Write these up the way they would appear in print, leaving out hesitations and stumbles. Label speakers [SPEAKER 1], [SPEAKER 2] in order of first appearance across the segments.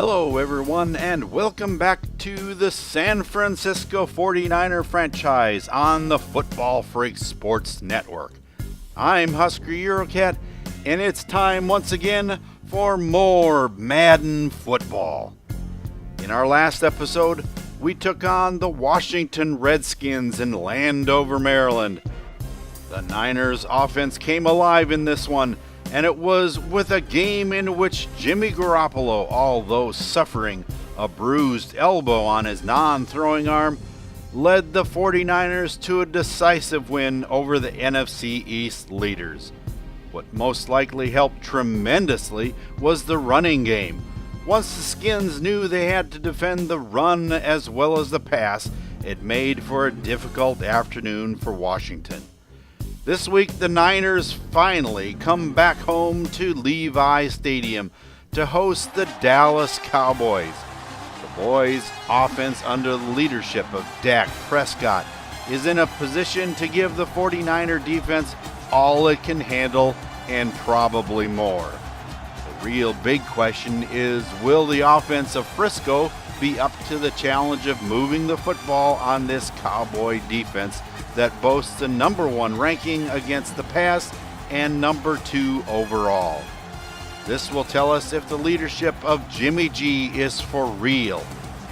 [SPEAKER 1] Hello everyone, and welcome back to the San Francisco 49er franchise on the Football Freaks Sports Network. I'm Husker Eurocat, and it's time once again for more Madden football. In our last episode, we took on the Washington Redskins in Landover, Maryland. The Niners offense came alive in this one, and it was with a game in which Jimmy Garoppolo, although suffering a bruised elbow on his non-throwing arm, led the 49ers to a decisive win over the NFC East leaders. What most likely helped tremendously was the running game. Once the Skins knew they had to defend the run as well as the pass, it made for a difficult afternoon for Washington. This week, the Niners finally come back home to Levi Stadium to host the Dallas Cowboys. The boys' offense under the leadership of Dak Prescott is in a position to give the 49er defense all it can handle and probably more. The real big question is, will the offense of Frisco be up to the challenge of moving the football on this Cowboy defense that boasts the number 1 ranking against the pass and number 2 overall? This will tell us if the leadership of Jimmy G is for real,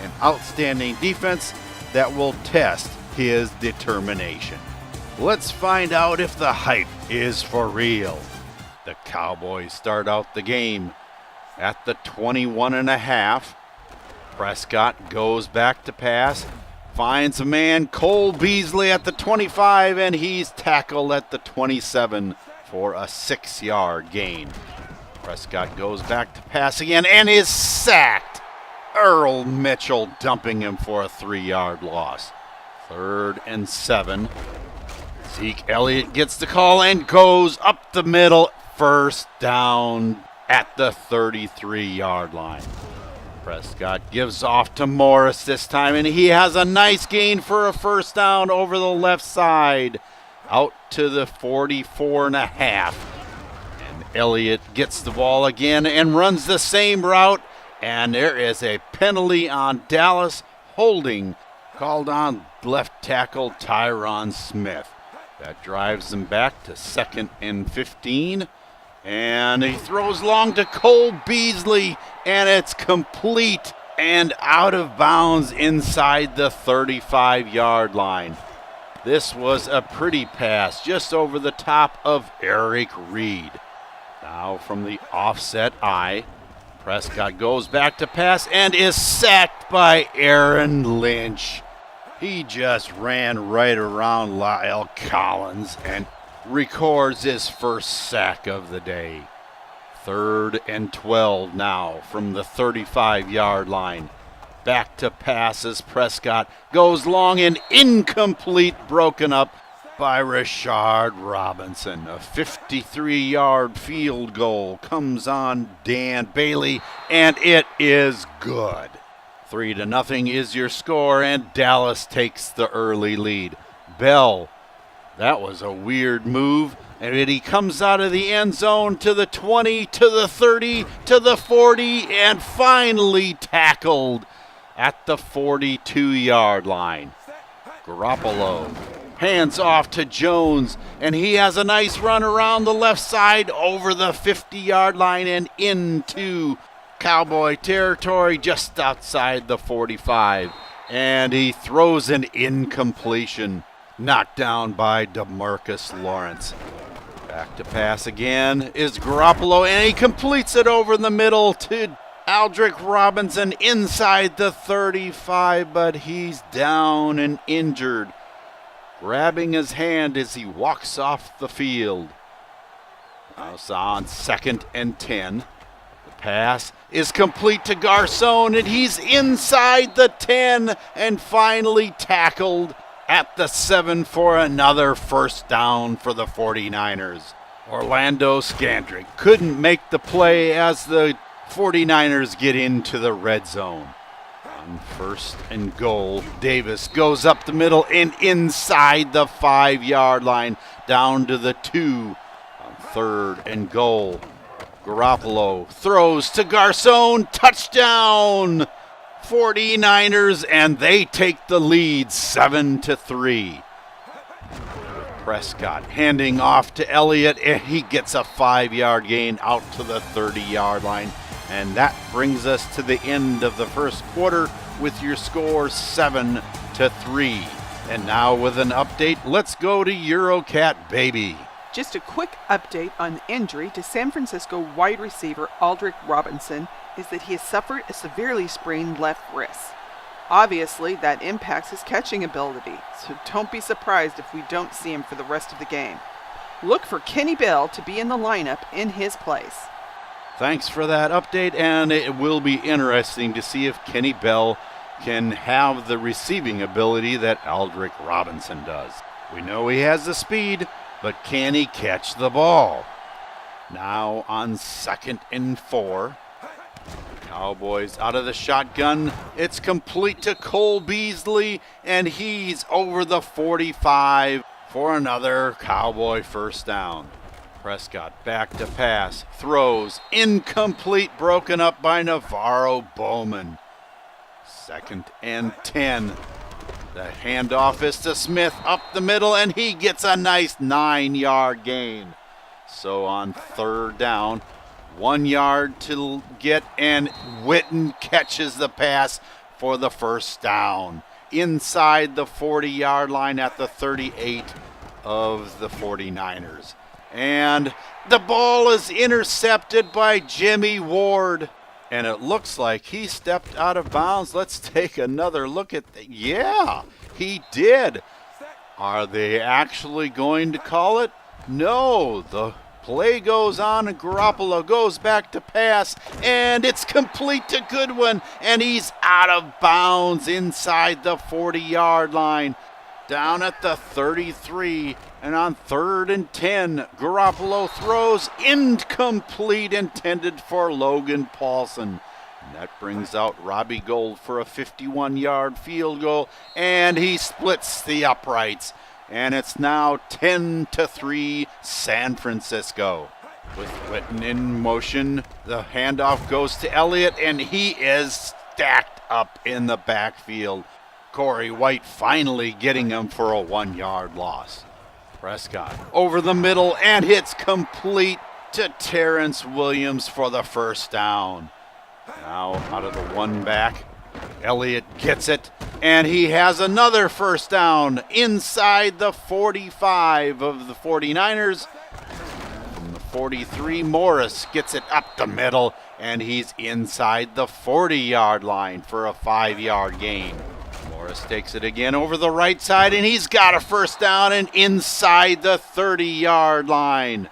[SPEAKER 1] an outstanding defense that will test his determination. Let's find out if the hype is for real. The Cowboys start out the game at the 21.5. Prescott goes back to pass, finds a man, Cole Beasley, at the 25, and he's tackled at the 27 for a 6-yard gain. Prescott goes back to pass again and is sacked. Earl Mitchell dumping him for a 3-yard loss. 3rd and 7. Zeke Elliott gets the call and goes up the middle. First down at the 33-yard line. Prescott gives off to Morris this time, and he has a nice gain for a first down over the left side, out to the 44.5. And Elliott gets the ball again and runs the same route, and there is a penalty on Dallas, holding called on left tackle Tyron Smith. That drives them back to 2nd and 15. And he throws long to Cole Beasley, and it's complete and out of bounds inside the 35-yard line. This was a pretty pass just over the top of Eric Reed. Now from the offset eye, Prescott goes back to pass and is sacked by Aaron Lynch. He just ran right around Lyle Collins and records his first sack of the day. 3rd and 12 now from the 35-yard line. Back to pass as Prescott goes long and incomplete, broken up by Rashard Robinson. A 53-yard field goal comes on Dan Bailey, and it is good. 3-0 is your score, and Dallas takes the early lead. Bell, that was a weird move, and he comes out of the end zone to the 20, to the 30, to the 40, and finally tackled at the 42-yard line. Garoppolo hands off to Jones, and he has a nice run around the left side over the 50-yard line and into Cowboy territory just outside the 45, and he throws an incompletion, knocked down by DeMarcus Lawrence. Back to pass again is Garoppolo, and he completes it over the middle to Aldrick Robinson inside the 35, but he's down and injured, grabbing his hand as he walks off the field. Now it's on 2nd and 10. The pass is complete to Garcon, and he's inside the 10 and finally tackled at the 7 for another first down for the 49ers. Orlando Scandrick couldn't make the play as the 49ers get into the red zone. On 1st and goal, Davis goes up the middle and inside the 5-yard line down to the 2. On 3rd and goal, Garoppolo throws to Garcon, touchdown! 49ers, and they take the lead 7-3. Prescott handing off to Elliott, and he gets a 5-yard gain out to the 30-yard line. And that brings us to the end of the first quarter with your score 7-3. And now with an update, let's go to Eurocat, baby.
[SPEAKER 2] Just a quick update on the injury to San Francisco wide receiver Aldrick Robinson is that he has suffered a severely sprained left wrist. Obviously, that impacts his catching ability, so don't be surprised if we don't see him for the rest of the game. Look for Kenny Bell to be in the lineup in his place.
[SPEAKER 1] Thanks for that update, and it will be interesting to see if Kenny Bell can have the receiving ability that Aldrick Robinson does. We know he has the speed, but can he catch the ball? Now on 2nd and 4. Cowboys out of the shotgun. It's complete to Cole Beasley, and he's over the 45 for another Cowboy first down. Prescott back to pass, throws, incomplete, broken up by Navarro Bowman. 2nd and 10. The handoff is to Smith up the middle, and he gets a nice 9-yard gain. So on 3rd down, 1 yard to get, and Witten catches the pass for the first down inside the 40-yard line at the 38 of the 49ers. And the ball is intercepted by Jimmy Ward, and it looks like he stepped out of bounds. Let's take another look at that. Yeah, he did. Are they actually going to call it? No, the play goes on, and Garoppolo goes back to pass, and it's complete to Goodwin, and he's out of bounds inside the 40-yard line. Down at the 33, and on 3rd and 10, Garoppolo throws incomplete, intended for Logan Paulson. And that brings out Robbie Gould for a 51-yard field goal, and he splits the uprights. And it's now 10-3 San Francisco. With Witten in motion, the handoff goes to Elliott, and he is stacked up in the backfield. Corey White finally getting him for a 1-yard loss. Prescott over the middle and hits complete to Terrence Williams for the first down. Now out of the one back, Elliott gets it, and he has another first down inside the 45 of the 49ers. From the 43, Morris gets it up the middle, and he's inside the 40-yard line for a 5-yard gain. Morris takes it again over the right side, and he's got a first down and inside the 30-yard line.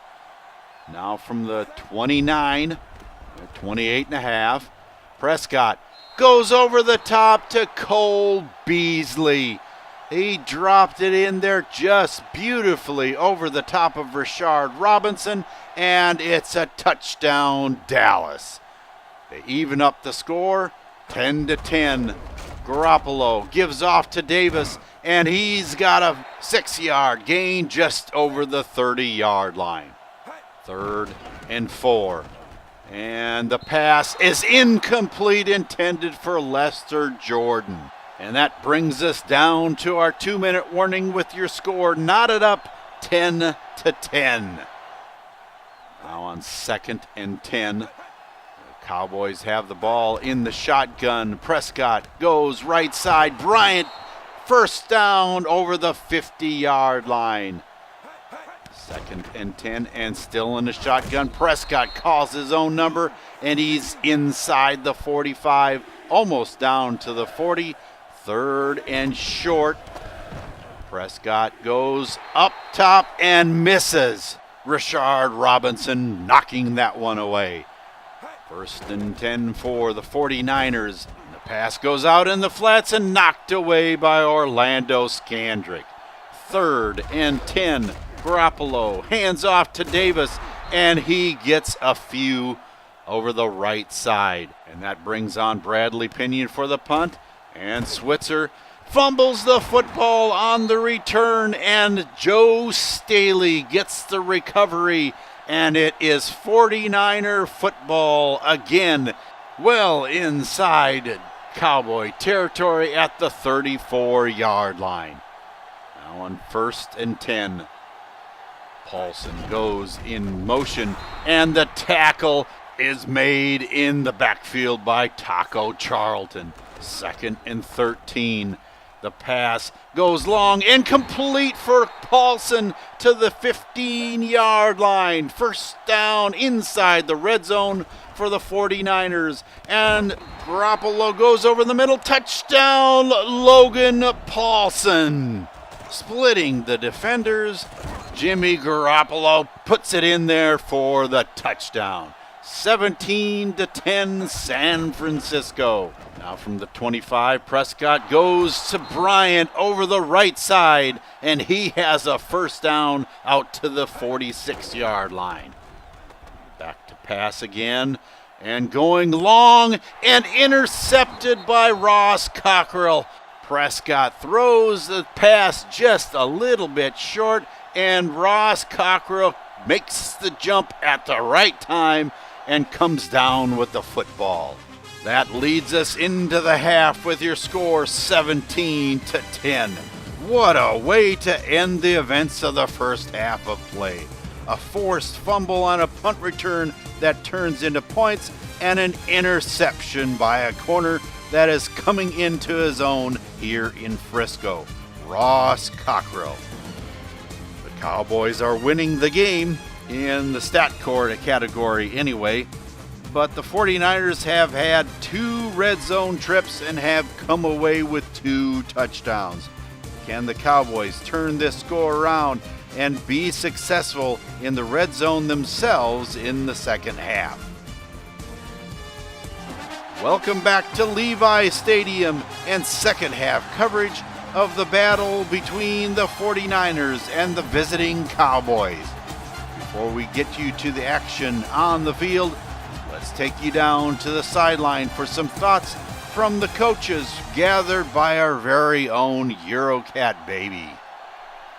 [SPEAKER 1] Now from the 29, 28 and a half, Prescott goes over the top to Cole Beasley. He dropped it in there just beautifully over the top of Rashard Robinson, and it's a touchdown, Dallas. They even up the score, 10-10. Garoppolo gives off to Davis, and he's got a 6-yard gain just over the 30-yard line. 3rd and 4. And the pass is incomplete, intended for Lester Jordan. And that brings us down to our 2-minute warning with your score knotted up 10-10. Now on 2nd and 10. The Cowboys have the ball in the shotgun. Prescott goes right side. Bryant, first down over the 50-yard line. 2nd and 10, and still in the shotgun. Prescott calls his own number, and he's inside the 45, almost down to the 40. 3rd and short. Prescott goes up top and misses. Rashard Robinson knocking that one away. 1st and 10 for the 49ers. The pass goes out in the flats and knocked away by Orlando Scandrick. 3rd and 10. Garoppolo hands off to Davis, and he gets a few over the right side. And that brings on Bradley Pinion for the punt, and Switzer fumbles the football on the return, and Joe Staley gets the recovery, and it is 49er football again, well inside Cowboy territory at the 34-yard line. Now on 1st and 10. Paulson goes in motion, and the tackle is made in the backfield by Taco Charlton. 2nd and 13. The pass goes long and complete for Paulson to the 15-yard line. 1st down inside the red zone for the 49ers. And Garoppolo goes over the middle. Touchdown, Logan Paulson. Splitting the defenders, Jimmy Garoppolo puts it in there for the touchdown. 17-10 San Francisco. Now from the 25, Prescott goes to Bryant over the right side, and he has a 1st down out to the 46-yard line. Back to pass again, and going long and intercepted by Ross Cockrell. Prescott throws the pass just a little bit short, and Ross Cockrell makes the jump at the right time and comes down with the football. That leads us into the half with your score 17-10. What a way to end the events of the first half of play. A forced fumble on a punt return that turns into points, and an interception by a corner that is coming into his own here in Frisco, Ross Cockrell. The Cowboys are winning the game in the stat core category anyway, but the 49ers have had 2 red zone trips and have come away with 2 touchdowns. Can the Cowboys turn this score around and be successful in the red zone themselves in the second half? Welcome back to Levi Stadium and second half coverage of the battle between the 49ers and the visiting Cowboys. Before we get you to the action on the field, let's take you down to the sideline for some thoughts from the coaches gathered by our very own Eurocat baby.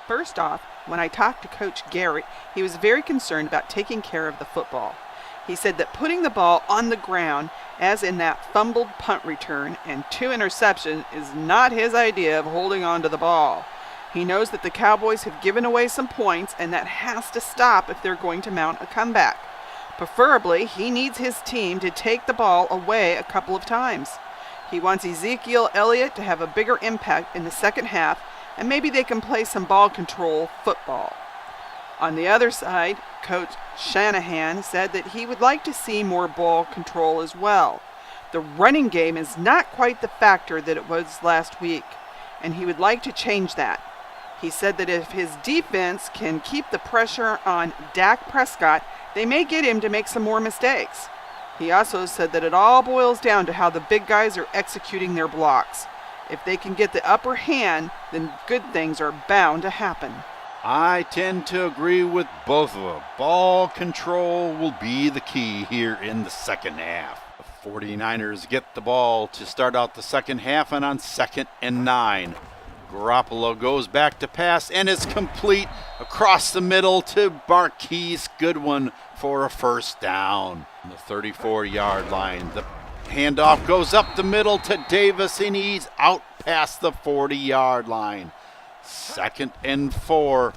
[SPEAKER 2] First off, when I talked to Coach Garrett, he was very concerned about taking care of the football. He said that putting the ball on the ground, as in that fumbled punt return and 2 interceptions, is not his idea of holding on to the ball. He knows that the Cowboys have given away some points, and that has to stop if they're going to mount a comeback. Preferably, he needs his team to take the ball away a couple of times. He wants Ezekiel Elliott to have a bigger impact in the second half, and maybe they can play some ball control football. On the other side, Coach Shanahan said that he would like to see more ball control as well. The running game is not quite the factor that it was last week, and he would like to change that. He said that if his defense can keep the pressure on Dak Prescott, they may get him to make some more mistakes. He also said that it all boils down to how the big guys are executing their blocks. If they can get the upper hand, then good things are bound to happen.
[SPEAKER 1] I tend to agree with both of them. Ball control will be the key here in the second half. The 49ers get the ball to start out the second half, and on 2nd and 9. Garoppolo goes back to pass and is complete across the middle to Marquise Goodwin for a 1st down. On the 34-yard line, the handoff goes up the middle to Davis, and he's out past the 40-yard line. 2nd and 4.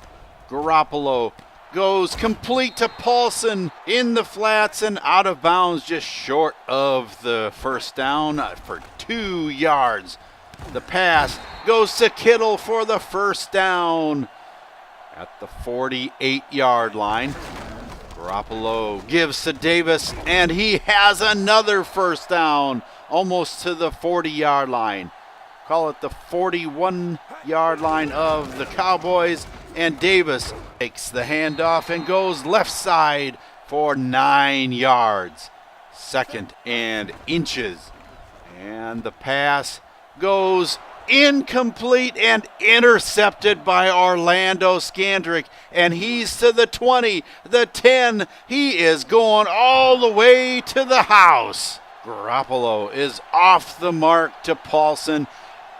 [SPEAKER 1] Garoppolo goes complete to Paulson in the flats and out of bounds, just short of the 1st down for 2 yards. The pass goes to Kittle for the 1st down at the 48-yard line. Garoppolo gives to Davis, and he has another 1st down almost to the 40-yard line. Call it the 41-yard line of the Cowboys, and Davis takes the handoff and goes left side for 9 yards. 2nd and inches. And the pass goes incomplete and intercepted by Orlando Scandrick, and he's to the 20, the 10. He is going all the way to the house. Garoppolo is off the mark to Paulson.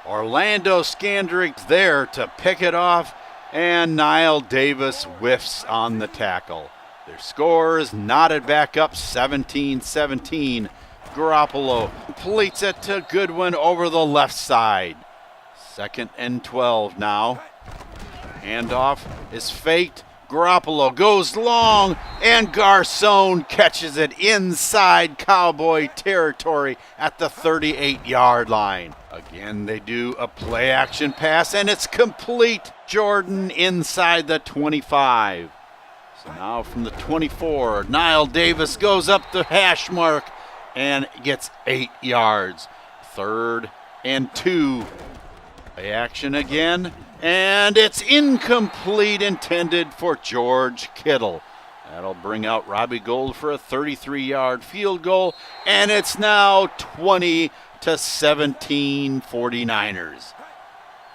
[SPEAKER 1] Orlando Scandrick there to pick it off, and Niall Davis whiffs on the tackle. Their score is knotted back up 17-17. Garoppolo completes it to Goodwin over the left side. 2nd and 12 now. Handoff is faked. Garoppolo goes long, and Garcon catches it inside Cowboy territory at the 38-yard line. Again, they do a play-action pass, and it's complete. Jordan inside the 25. So now from the 24, Niall Davis goes up the hash mark and gets 8 yards. 3rd and 2. Play action again, and it's incomplete, intended for George Kittle. That'll bring out Robbie Gould for a 33-yard field goal, and it's now 20-17 49ers.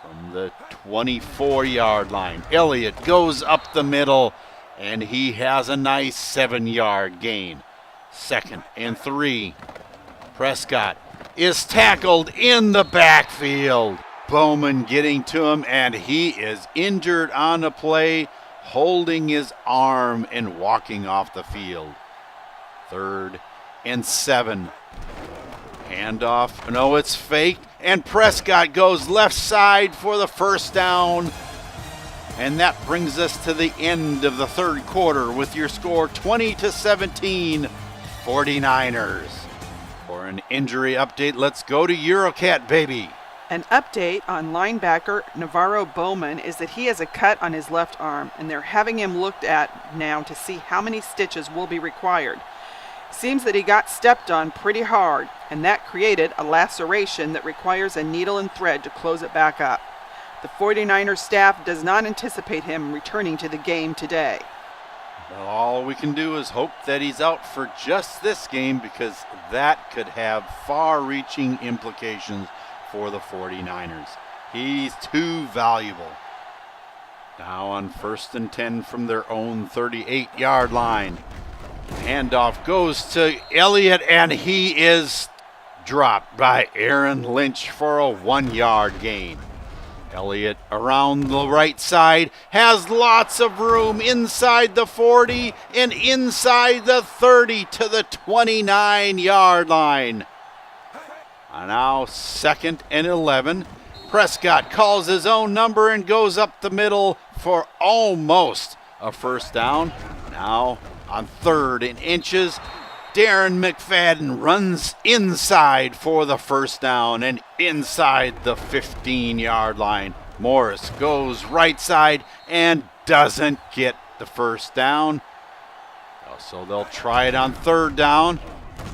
[SPEAKER 1] From the 24-yard line, Elliott goes up the middle, and he has a nice 7-yard gain. 2nd and 3. Prescott is tackled in the backfield. Bowman getting to him, and he is injured on the play, holding his arm and walking off the field. 3rd and 7. Handoff. No, it's faked, and Prescott goes left side for the first down. And that brings us to the end of the 3rd quarter with your score 20-17 49ers. For an injury update, let's go to Eurocat, baby.
[SPEAKER 2] An update on linebacker Navarro Bowman is that he has a cut on his left arm, and they're having him looked at now to see how many stitches will be required. Seems that he got stepped on pretty hard, and that created a laceration that requires a needle and thread to close it back up. The 49ers staff does not anticipate him returning to the game today.
[SPEAKER 1] Well, all we can do is hope that he's out for just this game, because that could have far-reaching implications for the 49ers. He's too valuable. Now on 1st and 10 from their own 38-yard line. Handoff goes to Elliott, and he is dropped by Aaron Lynch for a 1-yard gain. Elliott around the right side has lots of room inside the 40 and inside the 30 to the 29-yard line. Now 2nd and 11. Prescott calls his own number and goes up the middle for almost a first down. Now on 3rd and inches, Darren McFadden runs inside for the first down and inside the 15-yard line. Morris goes right side and doesn't get the first down. So they'll try it on 3rd down.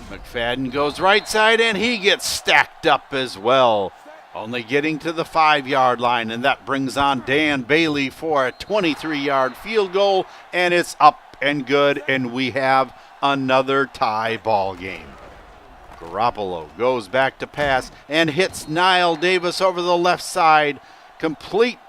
[SPEAKER 1] McFadden goes right side, and he gets stacked up as well, only getting to the 5-yard line, and that brings on Dan Bailey for a 23-yard field goal, and it's up and good, and we have another tie ball game. Garoppolo goes back to pass and hits Niall Davis over the left side. Complete.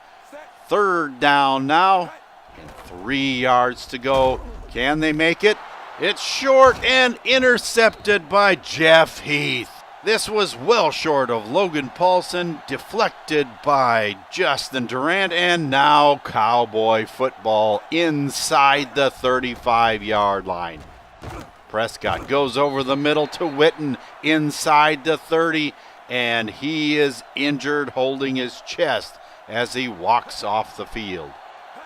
[SPEAKER 1] 3rd down now, and 3 yards to go. Can they make it? It's short and intercepted by Jeff Heath. This was well short of Logan Paulson, deflected by Justin Durant, and now Cowboy football inside the 35-yard line. Prescott goes over the middle to Witten inside the 30, and he is injured, holding his chest as he walks off the field.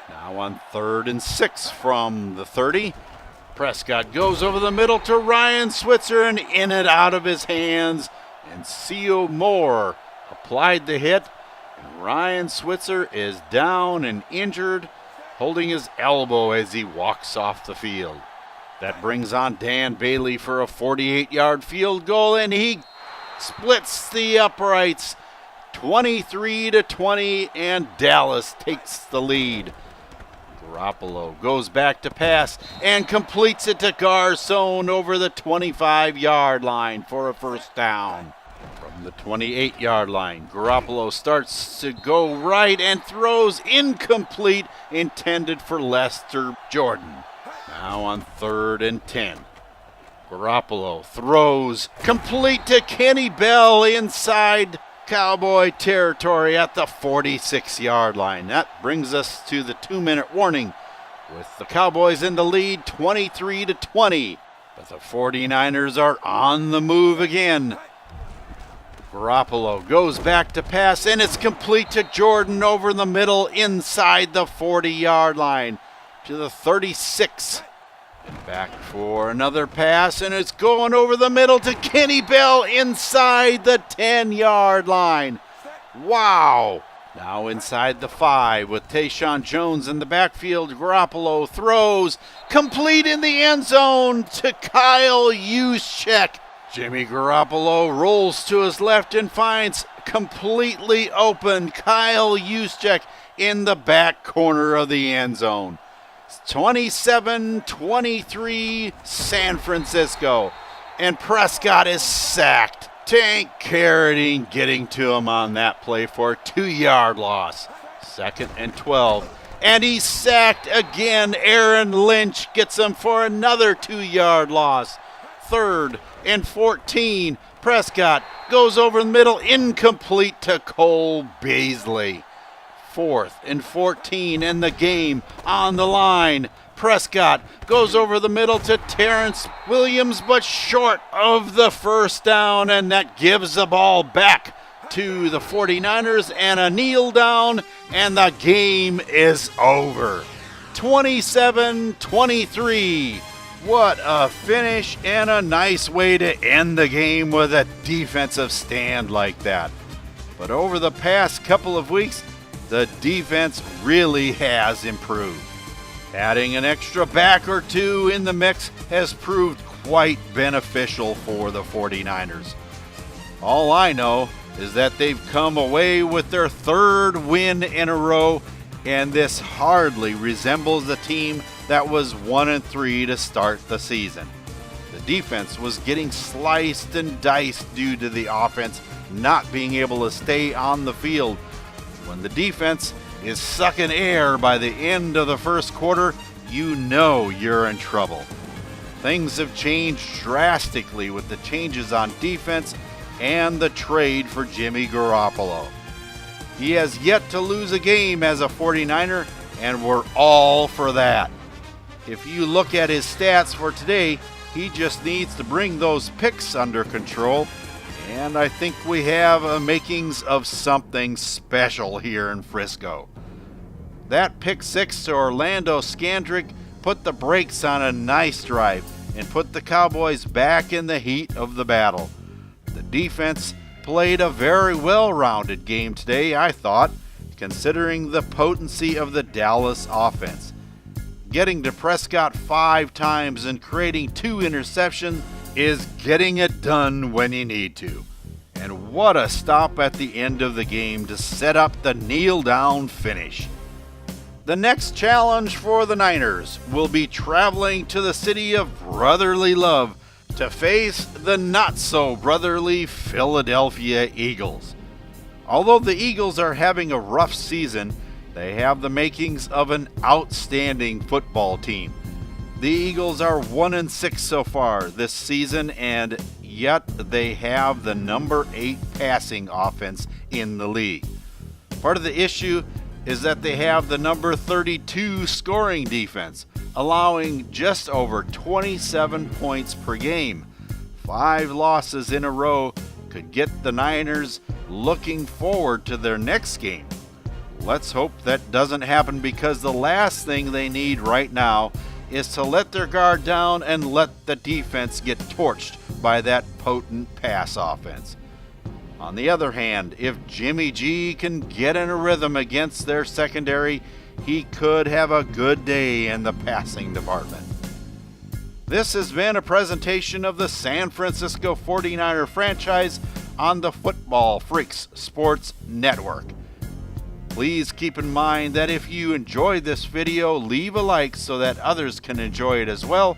[SPEAKER 1] Now on 3rd and 6 from the 30. Prescott goes over the middle to Ryan Switzer, and in and out of his hands. And C.O. Moore applied the hit. And Ryan Switzer is down and injured, holding his elbow as he walks off the field. That brings on Dan Bailey for a 48-yard field goal, and he splits the uprights 23-20, and Dallas takes the lead. Garoppolo goes back to pass and completes it to Garcon over the 25-yard line for a first down. From the 28-yard line, Garoppolo starts to go right and throws incomplete, intended for Lester Jordan. Now on 3rd and 10. Garoppolo throws complete to Kenny Bell inside Cowboy territory at the 46-yard line. That brings us to the 2-minute warning. with the Cowboys in the lead 23-20. But the 49ers are on the move again. Garoppolo goes back to pass, and it's complete to Jordan over the middle inside the 40-yard line to the 36. And back for another pass, and it's going over the middle to Kenny Bell inside the 10-yard line. Wow! Now inside the 5 with Tayshaun Jones in the backfield. Garoppolo throws, complete in the end zone to Kyle Juszczyk. Jimmy Garoppolo rolls to his left and finds completely open Kyle Juszczyk in the back corner of the end zone. 27-23 San Francisco, and Prescott is sacked. Tank Carradine getting to him on that play for a 2-yard loss. 2nd and 12, and he's sacked again. Aaron Lynch gets him for another 2-yard loss. 3rd and 14, Prescott goes over the middle, incomplete to Cole Beasley. 4th and 14, and the game on the line. Prescott goes over the middle to Terrence Williams, but short of the first down, and that gives the ball back to the 49ers, and a kneel down, and the game is over. 27-23. What a finish, and a nice way to end the game with a defensive stand like that. But over the past couple of weeks, the defense really has improved. Adding an extra back or two in the mix has proved quite beneficial for the 49ers. All I know is that they've come away with their 3rd win in a row, and this hardly resembles the team that was 1-3 to start the season. The defense was getting sliced and diced due to the offense not being able to stay on the field. When the defense is sucking air by the end of the first quarter, you know you're in trouble. Things have changed drastically with the changes on defense and the trade for Jimmy Garoppolo. He has yet to lose a game as a 49er, and we're all for that. If you look at his stats for today, he just needs to bring those picks under control, and I think we have a makings of something special here in Frisco. That pick 6 to Orlando Scandrick put the brakes on a nice drive and put the Cowboys back in the heat of the battle. The defense played a very well-rounded game today, I thought, considering the potency of the Dallas offense. Getting to Prescott 5 times and creating 2 interceptions is getting it done when you need to. And what a stop at the end of the game to set up the kneel-down finish. The next challenge for the Niners will be traveling to the city of brotherly love to face the not-so-brotherly Philadelphia Eagles. Although the Eagles are having a rough season, they have the makings of an outstanding football team. The Eagles are 1-6 so far this season, and yet they have the number 8 passing offense in the league. Part of the issue is that they have the number 32 scoring defense, allowing just over 27 points per game. 5 losses in a row could get the Niners looking forward to their next game. Let's hope that doesn't happen, because the last thing they need right now is to let their guard down and let the defense get torched by that potent pass offense. On the other hand, if Jimmy G can get in a rhythm against their secondary, he could have a good day in the passing department. This has been a presentation of the San Francisco 49er franchise on the Football Freaks Sports Network. Please keep in mind that if you enjoyed this video, leave a like so that others can enjoy it as well.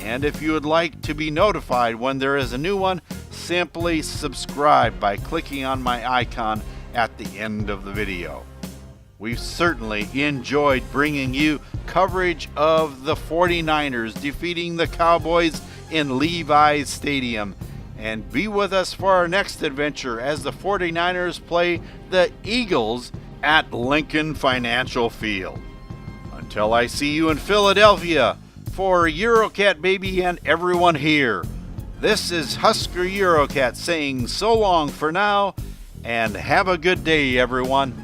[SPEAKER 1] And if you would like to be notified when there is a new one, simply subscribe by clicking on my icon at the end of the video. We've certainly enjoyed bringing you coverage of the 49ers defeating the Cowboys in Levi's Stadium. And be with us for our next adventure as the 49ers play the Eagles at Lincoln Financial Field. Until I see you in Philadelphia, for Eurocat Baby and everyone here, this is Husker Eurocat saying so long for now, and have a good day, everyone.